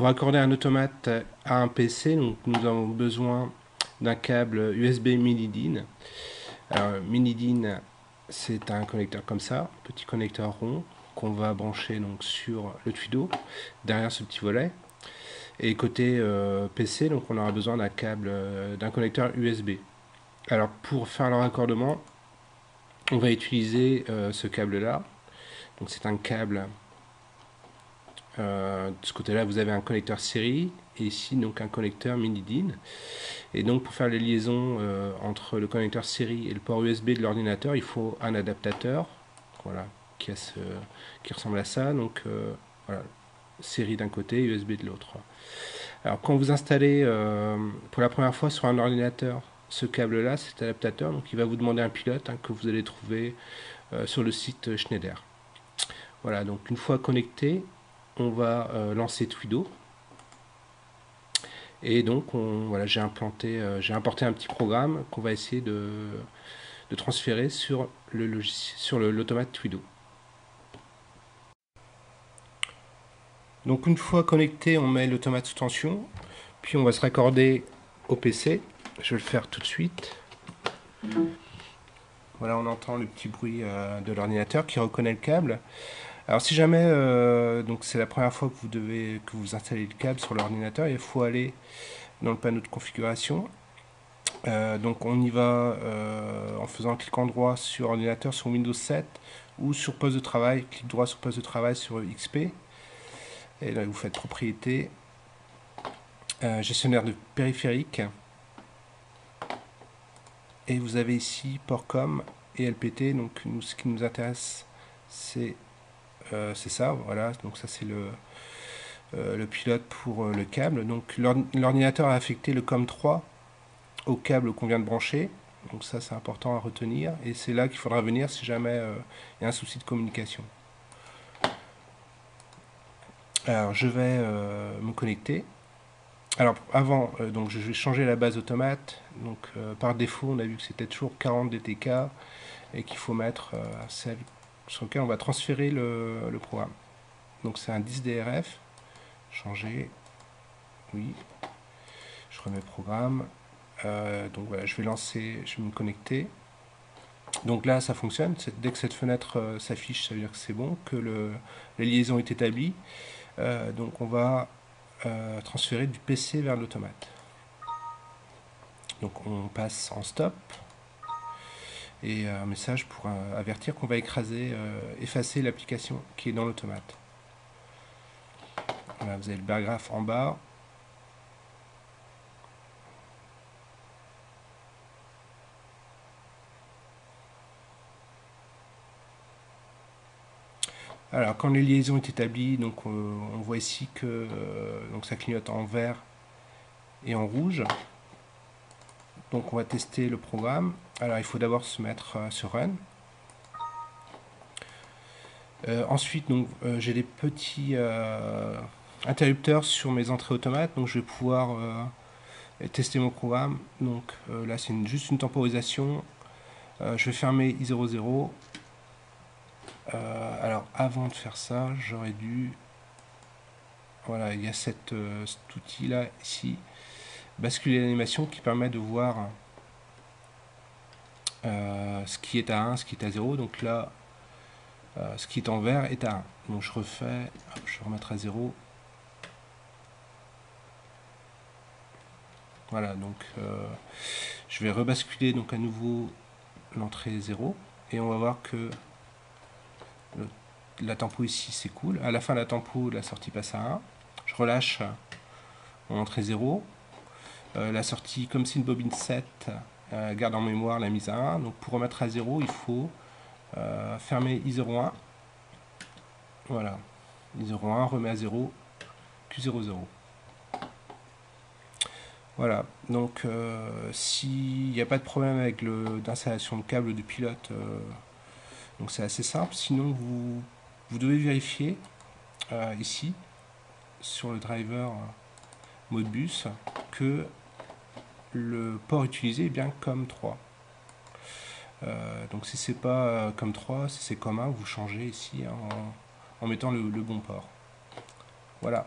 pour accorder un automate à un PC, donc nous avons besoin d'un câble USB mini DIN. Alors, mini DIN, c'est un connecteur comme ça, petit connecteur rond qu'on va brancher donc sur le tuyau derrière ce petit volet. Et côté PC, donc on aura besoin d'un câble, d'un connecteur USB. Alors pour faire le raccordement, on va utiliser ce câble-là. Donc c'est un câble. De ce côté-là, vous avez un connecteur série et ici donc un connecteur mini DIN. Et donc pour faire les liaisons entre le connecteur série et le port USB de l'ordinateur, il faut un adaptateur, voilà, qui ressemble à ça. Donc voilà, série d'un côté, USB de l'autre. Alors quand vous installez pour la première fois sur un ordinateur ce câble-là, cet adaptateur, donc il va vous demander un pilote que vous allez trouver sur le site Schneider. Voilà, donc une fois connecté, on va lancer Twido. Et donc voilà, j'ai importé un petit programme qu'on va essayer de transférer sur l'automate Twido. Donc une fois connecté, on met l'automate sous tension, puis on va se raccorder au PC. Je vais le faire tout de suite. Voilà, on entend le petit bruit de l'ordinateur qui reconnaît le câble. Alors si jamais donc c'est la première fois que vous installez le câble sur l'ordinateur, il faut aller dans le panneau de configuration. Donc on y va en faisant un clic en droit sur ordinateur sur Windows 7 ou sur poste de travail, clic droit sur poste de travail sur XP. Et là vous faites propriété, gestionnaire de périphérique. Et vous avez ici Portcom et LPT. Donc nous, ce qui nous intéresse, c'est ça. Voilà, donc ça c'est le pilote pour le câble. Donc l'ordinateur a affecté le COM3 au câble qu'on vient de brancher. Donc ça c'est important à retenir. Et c'est là qu'il faudra venir si jamais il y a un souci de communication. Alors je vais me connecter. Alors avant, donc je vais changer la base automate. Donc par défaut, on a vu que c'était toujours 40 DTK et qu'il faut mettre celle sur laquelle on va transférer le programme. Donc c'est un 10 DRF. Changer. Oui. Je remets programme. Donc voilà, je vais me connecter. Donc là, ça fonctionne. Dès que cette fenêtre s'affiche, ça veut dire que c'est bon, que la liaison est établie. Donc on va transférer du PC vers l'automate. Donc on passe en stop et un message pour avertir qu'on va effacer l'application qui est dans l'automate. Voilà, vous avez le bar graphe en bas. Alors quand les liaisons est établies, donc on voit ici que donc ça clignote en vert et en rouge. Donc on va tester le programme. Alors il faut d'abord se mettre sur Run. Ensuite, donc j'ai des petits interrupteurs sur mes entrées automates, donc je vais pouvoir tester mon programme. Donc là c'est juste une temporisation. Je vais fermer I00. Alors avant de faire ça, j'aurais dû, voilà, il y a cet outil là ici, basculer l'animation, qui permet de voir ce qui est à 1, ce qui est à 0. Donc là ce qui est en vert est à 1. Donc je refais, je vais remettre à 0. Voilà, donc je vais rebasculer donc à nouveau l'entrée 0 et on va voir que la tempo ici s'écoule. À la fin de la tempo, la sortie passe à 1. Je relâche mon entrée 0. La sortie, comme c'est une bobine 7, garde en mémoire la mise à 1. Donc pour remettre à 0, il faut fermer I01. Voilà, I01, remet à 0, Q00. Voilà, donc s'il n'y a pas de problème avec l'installation de câble du pilote, donc c'est assez simple. Sinon, vous devez vérifier ici, sur le driver Modbus, que le port utilisé est bien COM3. Donc si c'est pas COM3, si c'est COM1, vous changez ici en mettant le bon port. Voilà.